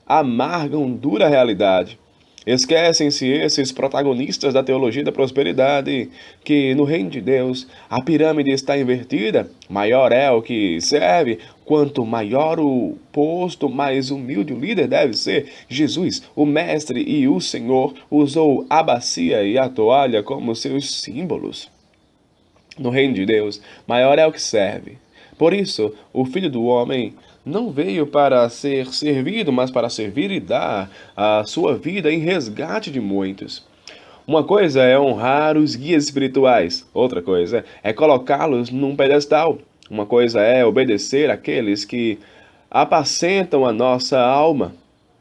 amargam dura realidade. Esquecem-se esses protagonistas da teologia da prosperidade que no reino de Deus a pirâmide está invertida. Maior é o que serve, quanto maior o posto, mais humilde o líder deve ser. Jesus, o mestre e o Senhor, usou a bacia e a toalha como seus símbolos. No reino de Deus, maior é o que serve. Por isso, o Filho do Homem não veio para ser servido, mas para servir e dar a sua vida em resgate de muitos. Uma coisa é honrar os guias espirituais, outra coisa é colocá-los num pedestal. Uma coisa é obedecer àqueles que apacentam a nossa alma.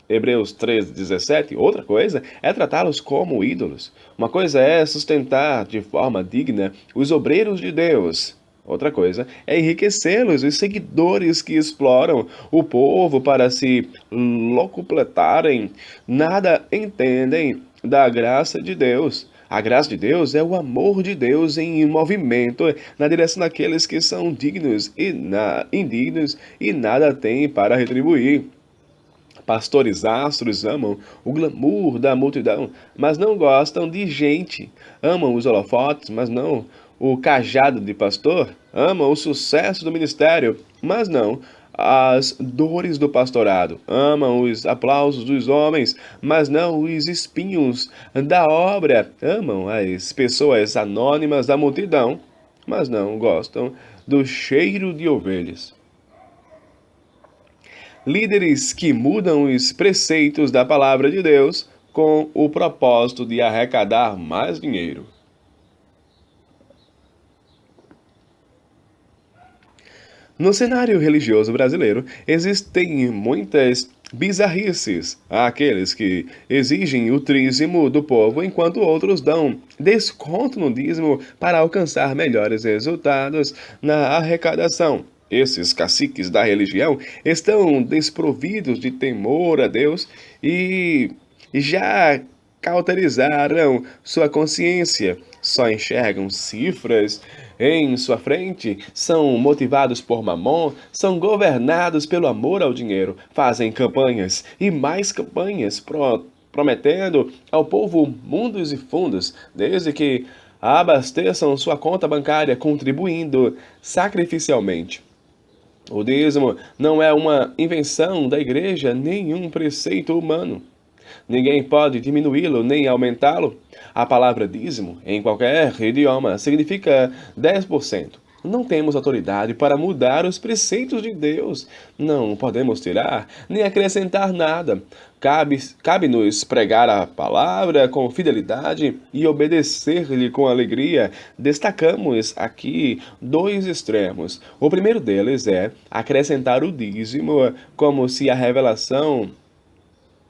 Hebreus 13:17. Outra coisa é tratá-los como ídolos. Uma coisa é sustentar de forma digna os obreiros de Deus. Outra coisa é enriquecê-los, os seguidores que exploram o povo para se locupletarem. Nada entendem da graça de Deus. A graça de Deus é o amor de Deus em movimento na direção daqueles que são dignos e indignos e nada têm para retribuir. Pastores astros amam o glamour da multidão, mas não gostam de gente. Amam os holofotes, mas não o cajado de pastor. Amam o sucesso do ministério, mas não as dores do pastorado. Amam os aplausos dos homens, mas não os espinhos da obra. Amam as pessoas anônimas da multidão, mas não gostam do cheiro de ovelhas. Líderes que mudam os preceitos da palavra de Deus com o propósito de arrecadar mais dinheiro. No cenário religioso brasileiro, existem muitas bizarrices. Há aqueles que exigem o dízimo do povo, enquanto outros dão desconto no dízimo para alcançar melhores resultados na arrecadação. Esses caciques da religião estão desprovidos de temor a Deus e já cauterizaram sua consciência, só enxergam cifras em sua frente, são motivados por mamon, são governados pelo amor ao dinheiro, fazem campanhas e mais campanhas prometendo ao povo mundos e fundos, desde que abasteçam sua conta bancária contribuindo sacrificialmente. O dízimo não é uma invenção da igreja, nem um preceito humano. Ninguém pode diminuí-lo nem aumentá-lo. A palavra dízimo, em qualquer idioma, significa 10%. Não temos autoridade para mudar os preceitos de Deus. Não podemos tirar nem acrescentar nada. Cabe-nos pregar a palavra com fidelidade e obedecer-lhe com alegria. Destacamos aqui dois extremos. O primeiro deles é acrescentar o dízimo como se a revelação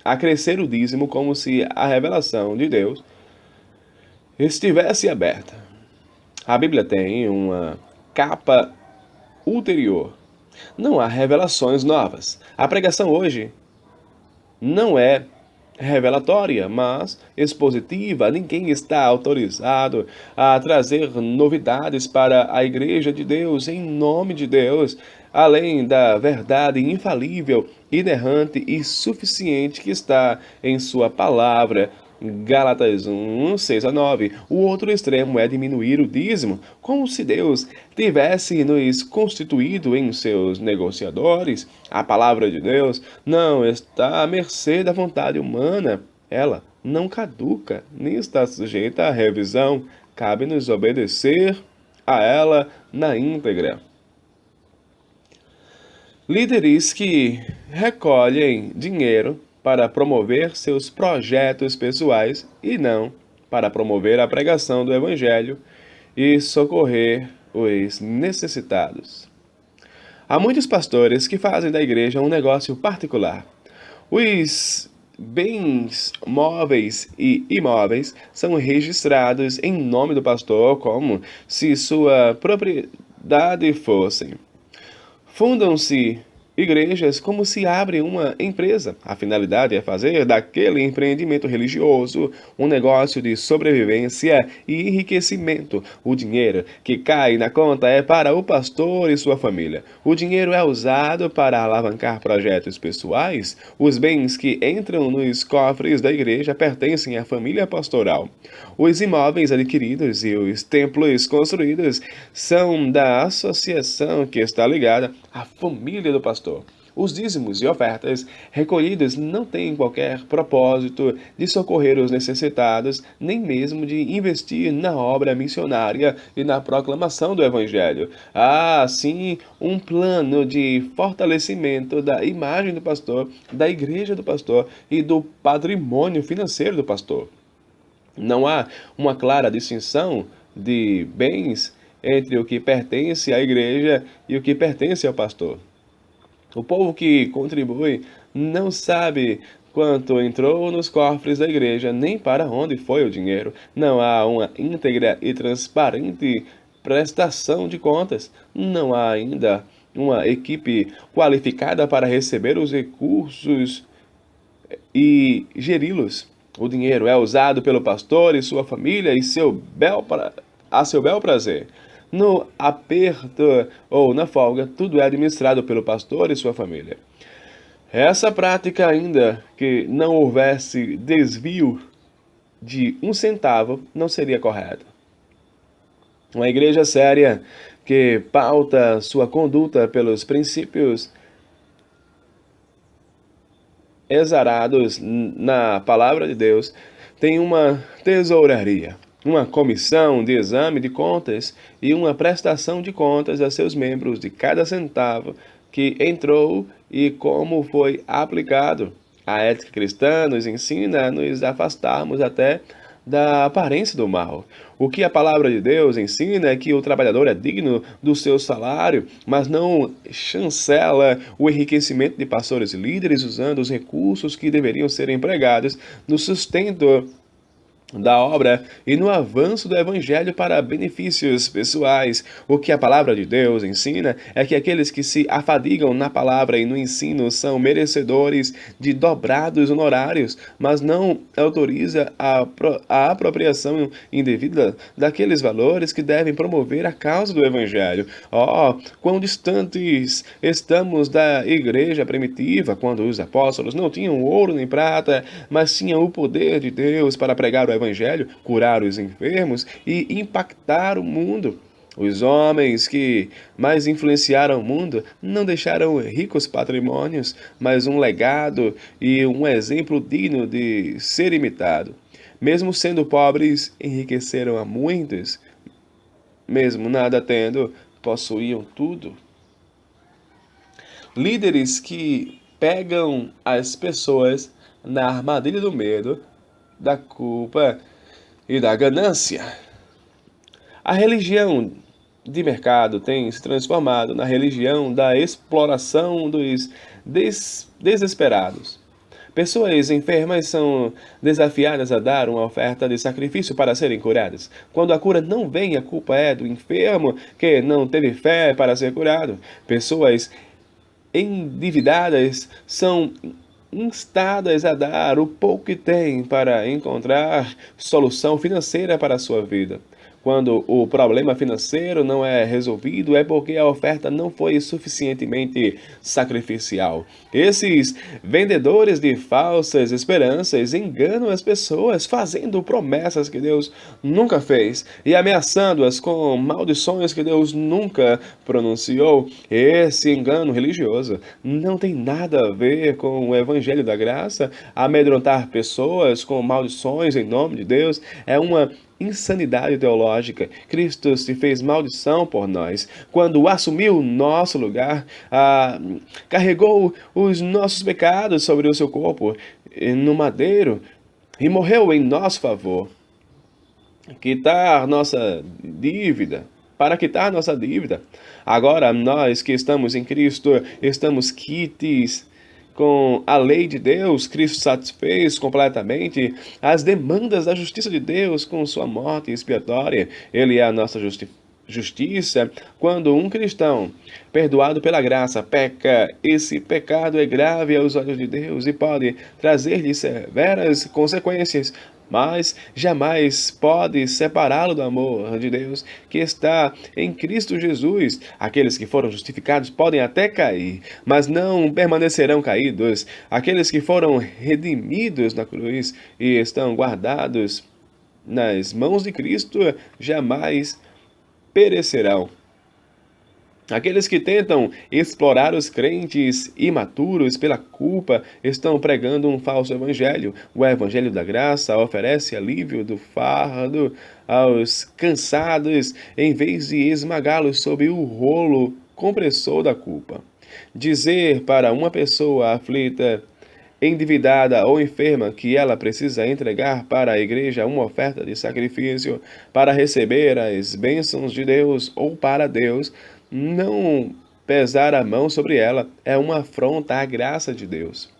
acrescer o dízimo como se a revelação de Deus estivesse aberta. A Bíblia tem uma capa ulterior. Não há revelações novas. A pregação hoje não é revelatória, mas expositiva. Ninguém está autorizado a trazer novidades para a Igreja de Deus, em nome de Deus, além da verdade infalível, inerrante e suficiente que está em sua palavra. Gálatas 1, 6 a 9. O outro extremo é diminuir o dízimo, como se Deus tivesse nos constituído em seus negociadores. A palavra de Deus não está à mercê da vontade humana. Ela não caduca, nem está sujeita à revisão. Cabe-nos obedecer a ela na íntegra. Líderes que recolhem dinheiro para promover seus projetos pessoais e não para promover a pregação do Evangelho e socorrer os necessitados. Há muitos pastores que fazem da igreja um negócio particular. Os bens móveis e imóveis são registrados em nome do pastor como se sua propriedade fossem. Fundam-se igrejas como se abre uma empresa. A finalidade é fazer daquele empreendimento religioso um negócio de sobrevivência e enriquecimento. O dinheiro que cai na conta é para o pastor e sua família. O dinheiro é usado para alavancar projetos pessoais. Os bens que entram nos cofres da igreja pertencem à família pastoral. Os imóveis adquiridos e os templos construídos são da associação que está ligada à família do pastor. Os dízimos e ofertas recolhidos não têm qualquer propósito de socorrer os necessitados, nem mesmo de investir na obra missionária e na proclamação do Evangelho. Há, sim, um plano de fortalecimento da imagem do pastor, da igreja do pastor e do patrimônio financeiro do pastor. Não há uma clara distinção de bens entre o que pertence à igreja e o que pertence ao pastor. O povo que contribui não sabe quanto entrou nos cofres da igreja, nem para onde foi o dinheiro. Não há uma íntegra e transparente prestação de contas. Não há ainda uma equipe qualificada para receber os recursos e geri-los. O dinheiro é usado pelo pastor e sua família a seu bel prazer. No aperto ou na folga, tudo é administrado pelo pastor e sua família. Essa prática, ainda que não houvesse desvio de um centavo, não seria correta. Uma igreja séria que pauta sua conduta pelos princípios exarados na palavra de Deus tem uma tesouraria, uma comissão de exame de contas e uma prestação de contas a seus membros de cada centavo que entrou e como foi aplicado. A ética cristã nos ensina a nos afastarmos até da aparência do mal. O que a palavra de Deus ensina é que o trabalhador é digno do seu salário, mas não chancela o enriquecimento de pastores e líderes usando os recursos que deveriam ser empregados no sustento da obra e no avanço do evangelho para benefícios pessoais. O que a palavra de Deus ensina é que aqueles que se afadigam na palavra e no ensino são merecedores de dobrados honorários, mas não autoriza a apropriação indevida daqueles valores que devem promover a causa do evangelho. Oh, quão distantes estamos da igreja primitiva, quando os apóstolos não tinham ouro nem prata, mas tinham o poder de Deus para pregar o evangelho, curar os enfermos e impactar o mundo. Os homens que mais influenciaram o mundo não deixaram ricos patrimônios, mas um legado e um exemplo digno de ser imitado. Mesmo sendo pobres, enriqueceram a muitos. Mesmo nada tendo, possuíam tudo. Líderes que pegam as pessoas na armadilha do medo, da culpa e da ganância. A religião de mercado tem se transformado na religião da exploração dos desesperados. Pessoas enfermas são desafiadas a dar uma oferta de sacrifício para serem curadas. Quando a cura não vem, a culpa é do enfermo que não teve fé para ser curado. Pessoas endividadas são instadas a dar o pouco que têm para encontrar solução financeira para a sua vida. Quando o problema financeiro não é resolvido, é porque a oferta não foi suficientemente sacrificial. Esses vendedores de falsas esperanças enganam as pessoas, fazendo promessas que Deus nunca fez e ameaçando-as com maldições que Deus nunca pronunciou. Esse engano religioso não tem nada a ver com o evangelho da graça. Amedrontar pessoas com maldições em nome de Deus é uma insanidade teológica. Cristo se fez maldição por nós. Quando assumiu nosso lugar, carregou os nossos pecados sobre o seu corpo no madeiro e morreu em nosso favor. Para quitar nossa dívida. Agora, nós que estamos em Cristo, estamos quites com a lei de Deus. Cristo satisfez completamente as demandas da justiça de Deus com sua morte expiatória. Ele é a nossa justiça. Quando um cristão, perdoado pela graça, peca, esse pecado é grave aos olhos de Deus e pode trazer-lhe severas consequências, mas jamais pode separá-lo do amor de Deus que está em Cristo Jesus. Aqueles que foram justificados podem até cair, mas não permanecerão caídos. Aqueles que foram redimidos na cruz e estão guardados nas mãos de Cristo jamais perecerão. Aqueles que tentam explorar os crentes imaturos pela culpa estão pregando um falso evangelho. O evangelho da graça oferece alívio do fardo aos cansados, em vez de esmagá-los sob o rolo compressor da culpa. Dizer para uma pessoa aflita, endividada ou enferma que ela precisa entregar para a igreja uma oferta de sacrifício para receber as bênçãos de Deus ou para Deus não pesar a mão sobre ela é uma afronta à graça de Deus.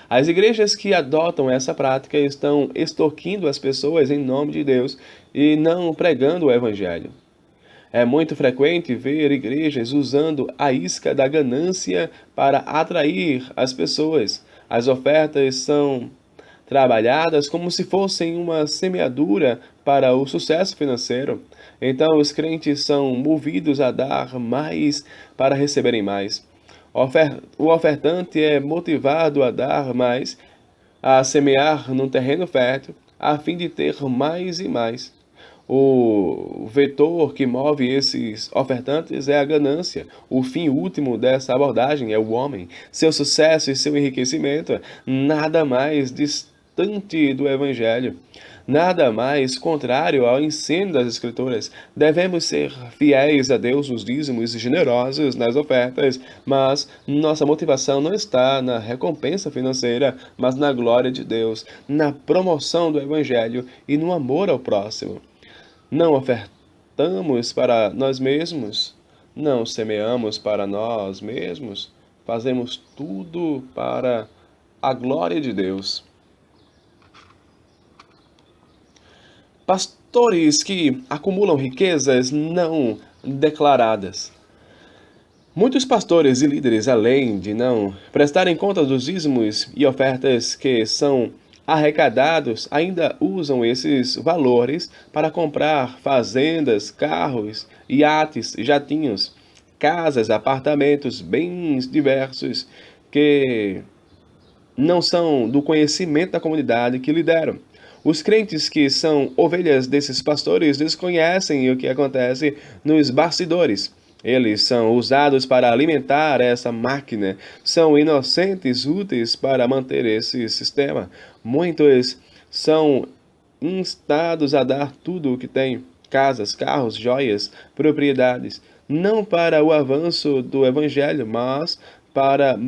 As igrejas que adotam essa prática estão extorquindo as pessoas em nome de Deus e não pregando o evangelho. É muito frequente ver igrejas usando a isca da ganância para atrair as pessoas. As ofertas são trabalhadas como se fossem uma semeadura para o sucesso financeiro. Então, os crentes são movidos a dar mais para receberem mais. O ofertante é motivado a dar mais, a semear num terreno fértil, a fim de ter mais e mais. O vetor que move esses ofertantes é a ganância. O fim último dessa abordagem é o homem. Seu sucesso e seu enriquecimento, nada mais distante do Evangelho. Nada mais contrário ao ensino das Escrituras. Devemos ser fiéis a Deus nos dízimos e generosos nas ofertas, mas nossa motivação não está na recompensa financeira, mas na glória de Deus, na promoção do Evangelho e no amor ao próximo. Não ofertamos para nós mesmos, não semeamos para nós mesmos, fazemos tudo para a glória de Deus. Pastores que acumulam riquezas não declaradas. Muitos pastores e líderes, além de não prestarem conta dos dízimos e ofertas que são arrecadados, ainda usam esses valores para comprar fazendas, carros, iates, jatinhos, casas, apartamentos, bens diversos que não são do conhecimento da comunidade que lideram. Os crentes que são ovelhas desses pastores desconhecem o que acontece nos bastidores. Eles são usados para alimentar essa máquina, são inocentes úteis para manter esse sistema. Muitos são instados a dar tudo o que têm, casas, carros, joias, propriedades, não para o avanço do evangelho, mas para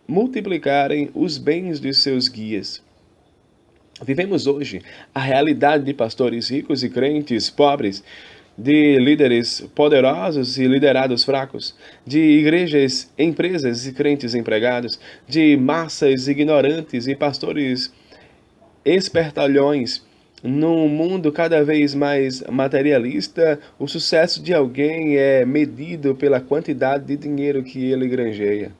multiplicarem os bens de seus guias. Vivemos hoje a realidade de pastores ricos e crentes pobres, de líderes poderosos e liderados fracos, de igrejas, empresas e crentes empregados, de massas ignorantes e pastores espertalhões. Num mundo cada vez mais materialista, o sucesso de alguém é medido pela quantidade de dinheiro que ele granjeia.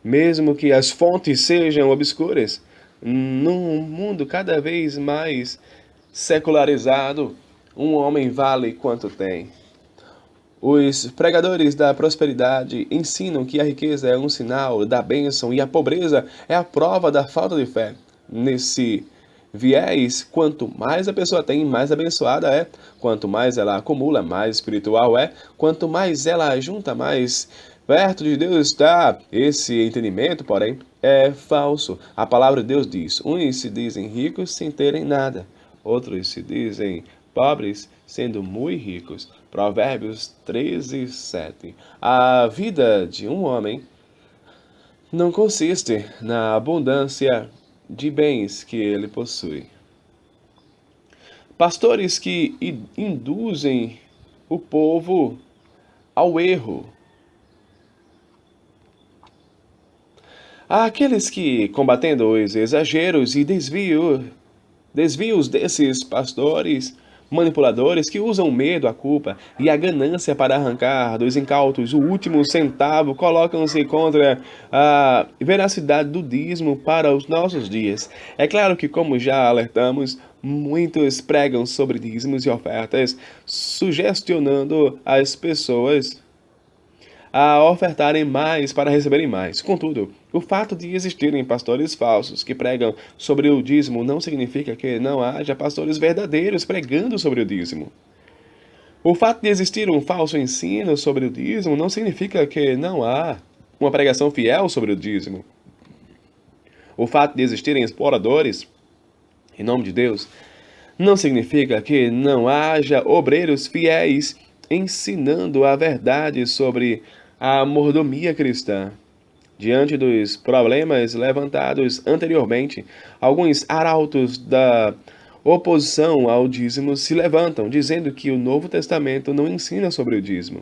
Mesmo que as fontes sejam obscuras, num mundo cada vez mais secularizado, um homem vale quanto tem. Os pregadores da prosperidade ensinam que a riqueza é um sinal da bênção e a pobreza é a prova da falta de fé. Nesse viés, quanto mais a pessoa tem, mais abençoada é. Quanto mais ela acumula, mais espiritual é. Quanto mais ela junta, mais perto de Deus está. Esse entendimento, porém, é falso. A palavra de Deus diz: uns se dizem ricos sem terem nada, outros se dizem pobres sendo muito ricos. Provérbios 13, 7. A vida de um homem não consiste na abundância de bens que ele possui. Pastores que induzem o povo ao erro. Há aqueles que, combatendo os exageros e desvios desses pastores manipuladores que usam o medo, a culpa e a ganância para arrancar dos incautos o último centavo, colocam-se contra a veracidade do dízimo para os nossos dias. É claro que, como já alertamos, muitos pregam sobre dízimos e ofertas, sugestionando as pessoas a ofertarem mais para receberem mais. Contudo, o fato de existirem pastores falsos que pregam sobre o dízimo não significa que não haja pastores verdadeiros pregando sobre o dízimo. O fato de existir um falso ensino sobre o dízimo não significa que não há uma pregação fiel sobre o dízimo. O fato de existirem exploradores, em nome de Deus, não significa que não haja obreiros fiéis ensinando a verdade sobre a mordomia cristã. Diante dos problemas levantados anteriormente, alguns arautos da oposição ao dízimo se levantam, dizendo que o Novo Testamento não ensina sobre o dízimo.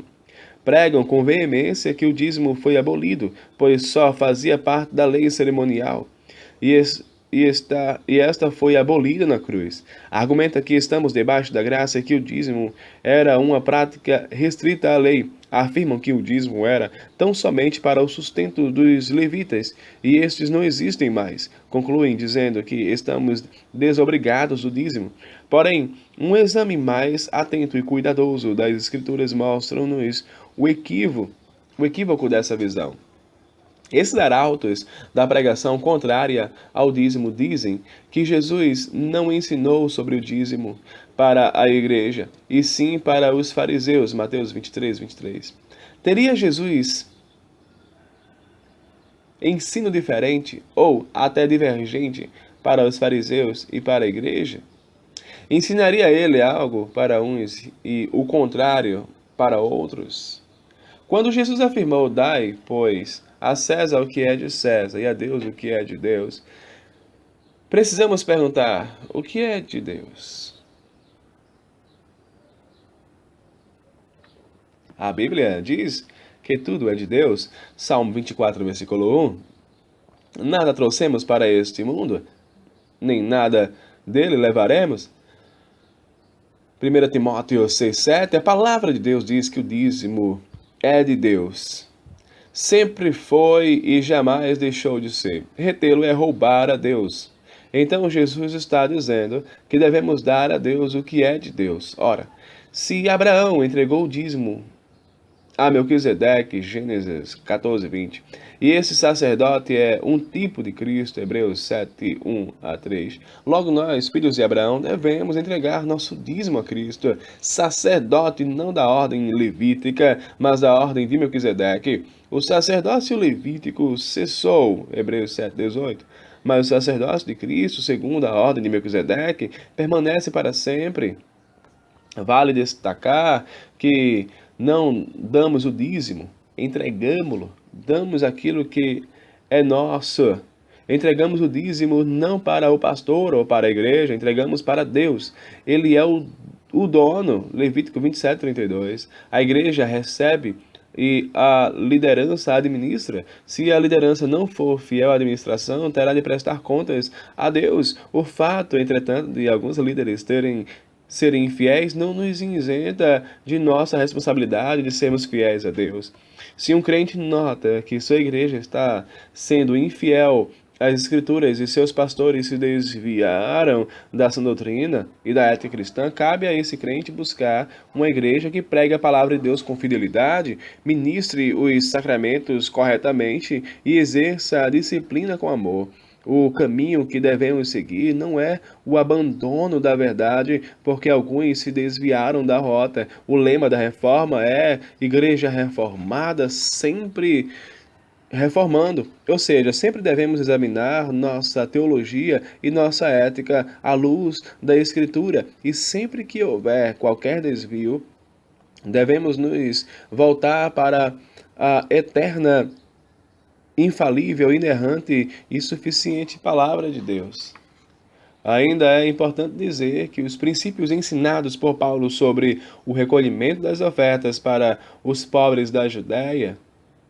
Pregam com veemência que o dízimo foi abolido, pois só fazia parte da lei cerimonial, e e esta foi abolida na cruz. Argumenta que estamos debaixo da graça e que o dízimo era uma prática restrita à lei. Afirmam que o dízimo era tão somente para o sustento dos levitas e estes não existem mais. Concluem dizendo que estamos desobrigados do dízimo. Porém, um exame mais atento e cuidadoso das Escrituras mostra-nos o equívoco dessa visão. Esses arautos da pregação contrária ao dízimo dizem que Jesus não ensinou sobre o dízimo para a igreja, e sim para os fariseus, Mateus 23. Teria Jesus ensino diferente ou até divergente para os fariseus e para a igreja? Ensinaria ele algo para uns e o contrário para outros? Quando Jesus afirmou: "Dai, pois, a César o que é de César e a Deus o que é de Deus", precisamos perguntar: o que é de Deus? A Bíblia diz que tudo é de Deus. Salmo 24, versículo 1. Nada trouxemos para este mundo, nem nada dele levaremos. 1 Timóteo 6,7. A palavra de Deus diz que o dízimo é de Deus. Sempre foi e jamais deixou de ser. Retê-lo é roubar a Deus. Então Jesus está dizendo que devemos dar a Deus o que é de Deus. Ora, se Abraão entregou o dízimo a Melquisedeque, Gênesis 14:20, e esse sacerdote é um tipo de Cristo, Hebreus 7:1-3. Logo nós, filhos de Abraão, devemos entregar nosso dízimo a Cristo, sacerdote não da ordem levítica, mas da ordem de Melquisedeque. O sacerdócio levítico cessou, Hebreus 7:18, mas o sacerdócio de Cristo, segundo a ordem de Melquisedeque, permanece para sempre. Vale destacar que não damos o dízimo, entregamos-lo, damos aquilo que é nosso. Entregamos o dízimo não para o pastor ou para a igreja, entregamos para Deus. Ele é o dono, Levítico 27:32. A igreja recebe e a liderança administra. Se a liderança não for fiel à administração, terá de prestar contas a Deus. O fato, entretanto, de alguns líderes serem infiéis não nos isenta de nossa responsabilidade de sermos fiéis a Deus. Se um crente nota que sua igreja está sendo infiel às Escrituras e seus pastores se desviaram da sã doutrina e da ética cristã, cabe a esse crente buscar uma igreja que pregue a palavra de Deus com fidelidade, ministre os sacramentos corretamente e exerça a disciplina com amor. O caminho que devemos seguir não é o abandono da verdade, porque alguns se desviaram da rota. O lema da reforma é Igreja Reformada, sempre reformando. Ou seja, sempre devemos examinar nossa teologia e nossa ética à luz da Escritura. E sempre que houver qualquer desvio, devemos nos voltar para a eterna, infalível, inerrante e suficiente palavra de Deus. Ainda é importante dizer que os princípios ensinados por Paulo sobre o recolhimento das ofertas para os pobres da Judéia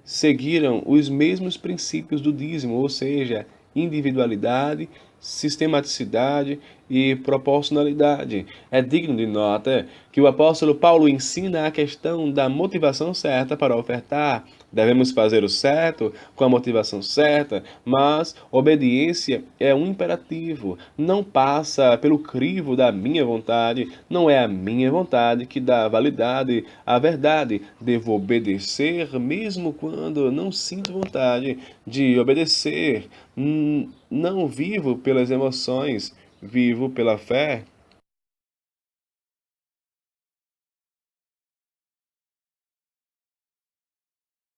seguiram os mesmos princípios do dízimo, ou seja, individualidade, sistematicidade e proporcionalidade. É digno de nota que o apóstolo Paulo ensina a questão da motivação certa para ofertar. Devemos fazer o certo com a motivação certa, mas obediência é um imperativo. Não passa pelo crivo da minha vontade, não é a minha vontade que dá validade à verdade. Devo obedecer mesmo quando não sinto vontade de obedecer. Não vivo pelas emoções, vivo pela fé.